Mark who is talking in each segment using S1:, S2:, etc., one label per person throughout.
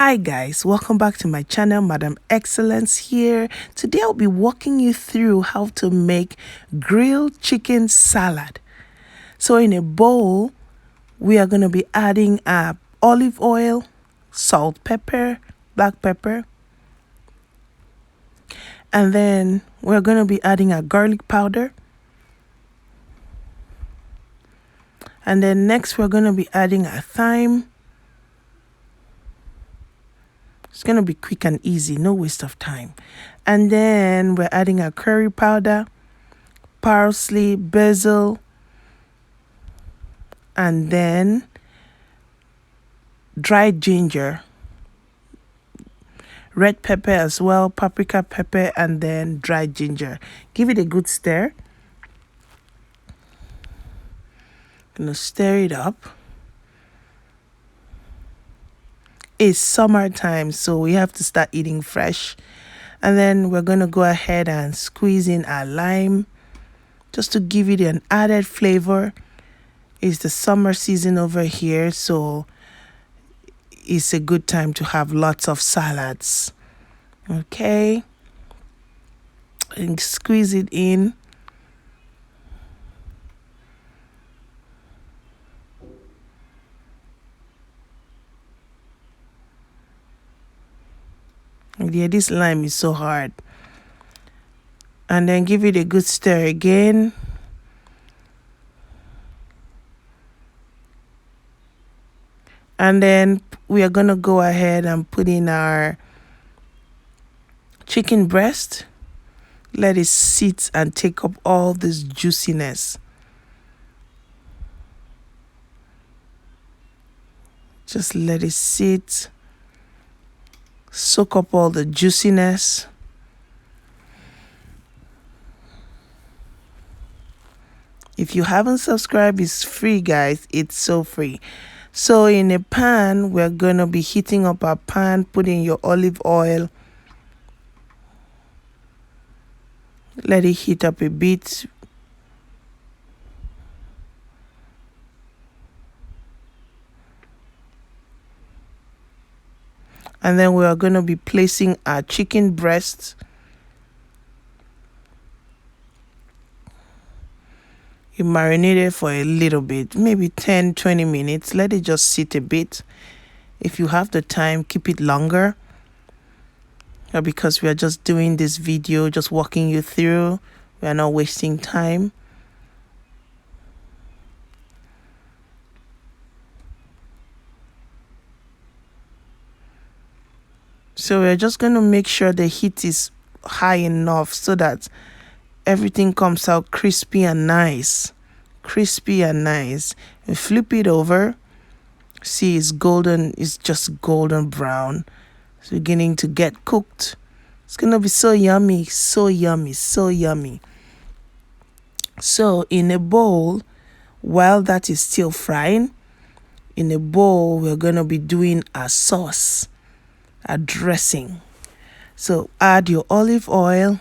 S1: Hi guys, welcome back to my channel. Madam Excellence here. Today I'll be walking you through how to make grilled chicken salad. So in a bowl, we are going to be adding olive oil, salt, pepper, black pepper, and then we're going to be adding a garlic powder. And then next we're going to be adding a thyme. It's going to be quick and easy, no waste of time. And then we're adding a curry powder, parsley, basil, and then dried ginger, red pepper as well, paprika pepper, and then dried ginger. Give it a good stir. Gonna stir it up. It's summertime, so we have to start eating fresh. And then we're going to go ahead and squeeze in our lime just to give it an added flavor. It's the summer season over here, so it's a good time to have lots of salads. Okay, and squeeze it in. Yeah, this lime is so hard. And then give it a good stir again. And then we are going to go ahead and put in our chicken breast. Let it sit and take up all this juiciness. Just let it sit. Soak up all the juiciness. If you haven't subscribed, it's free, guys. It's so free. So in a pan, we're going to be heating up our pan. Put in your olive oil. Let it heat up a bit. And then we are going to be placing our chicken breast. You marinate it for a little bit, maybe 10-20 minutes. Let it just sit a bit. If you have the time, keep it longer. Because we are just doing this video, just walking you through. We are not wasting time. So we're just going to make sure the heat is high enough so that everything comes out crispy and nice. Crispy and nice. We flip it over. See, it's golden. It's just golden brown. It's beginning to get cooked. It's going to be so yummy, so yummy, so yummy. So in a bowl, while that is still frying, in a bowl, we're going to be doing a sauce. A dressing. So add your olive oil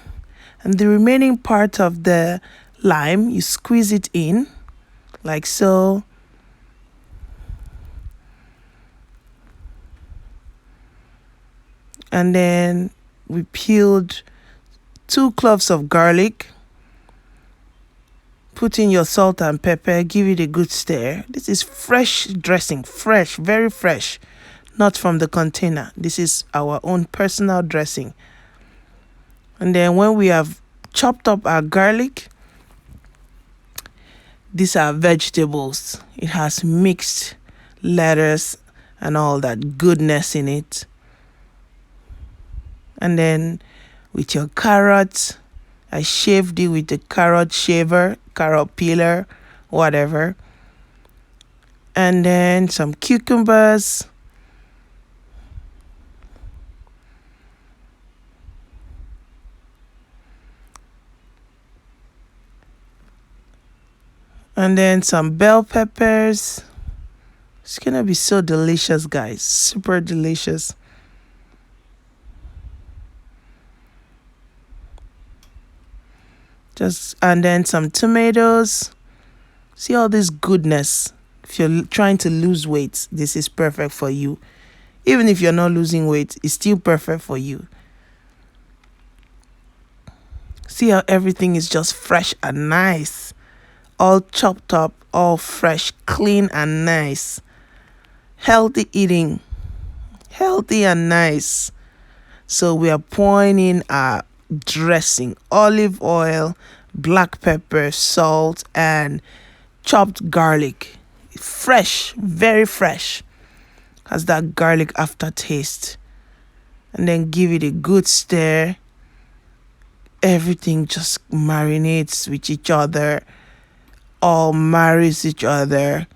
S1: and the remaining part of the lime, you squeeze it in like so. And then we peeled 2 cloves of garlic. Put in your salt and pepper, give it a good stir. This is fresh dressing, fresh, very fresh. Not from the container. This is our own personal dressing. And then when we have chopped up our garlic, these are vegetables. It has mixed lettuce and all that goodness in it. And then with your carrots, I shaved it with the carrot shaver, carrot peeler, whatever. And then some cucumbers. And then some bell peppers. It's gonna be so delicious, guys. Super delicious. And then some tomatoes. See all this goodness. If you're trying to lose weight, this is perfect for you. Even if you're not losing weight, it's still perfect for you. See how everything is just fresh and nice, all chopped up, all fresh, clean and nice. Healthy eating, healthy and nice. So we are pouring in our dressing: olive oil, black pepper, salt, and chopped garlic. Fresh, very fresh. Has that garlic aftertaste. And then give it a good stir. Everything just marinates with each other, all marries each other.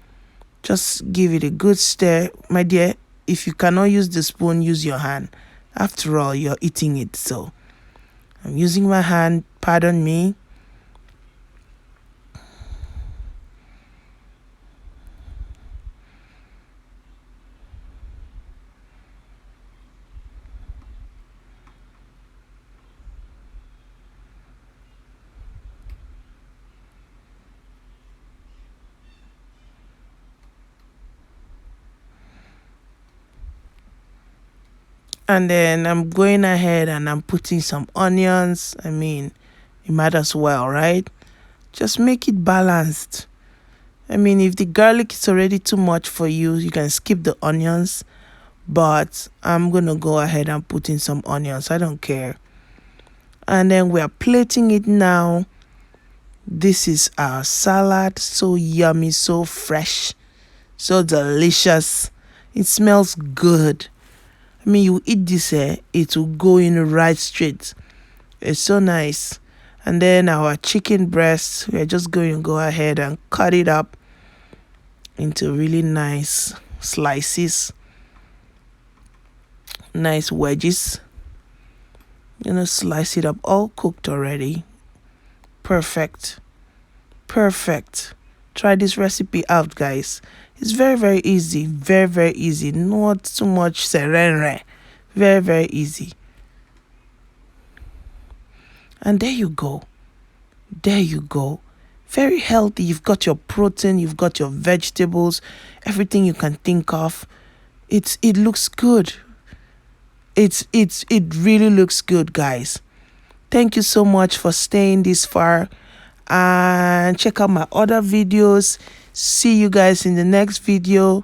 S1: Just give it a good stir. My dear, if you cannot use the spoon, use your hand. After all, you're eating it. So I'm using my hand, pardon me. And then I'm going ahead and I'm putting some onions. I mean, it might as well, right? Just make it balanced. I mean, if the garlic is already too much for you, you can skip the onions. But I'm going to go ahead and put in some onions. I don't care. And then we are plating it now. This is our salad. So yummy, so fresh, so delicious. It smells good. I mean, you eat this, it will go in right straight. It's so nice. And then our chicken breast, we're just going to go ahead and cut it up into really nice slices, nice wedges. Slice it up, all cooked already. Perfect. Perfect. Try this recipe out, guys. It's very, very easy. Very, very easy. Not too much serene. Very, very easy. And there you go. There you go. Very healthy. You've got your protein. You've got your vegetables. Everything you can think of. It looks good. It really looks good, guys. Thank you so much for staying this far. And check out my other videos. See you guys in the next video.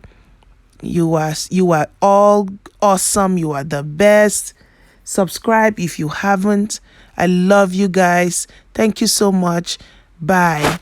S1: You are all awesome. You are the best. Subscribe if you haven't. I love you guys. Thank you so much. Bye.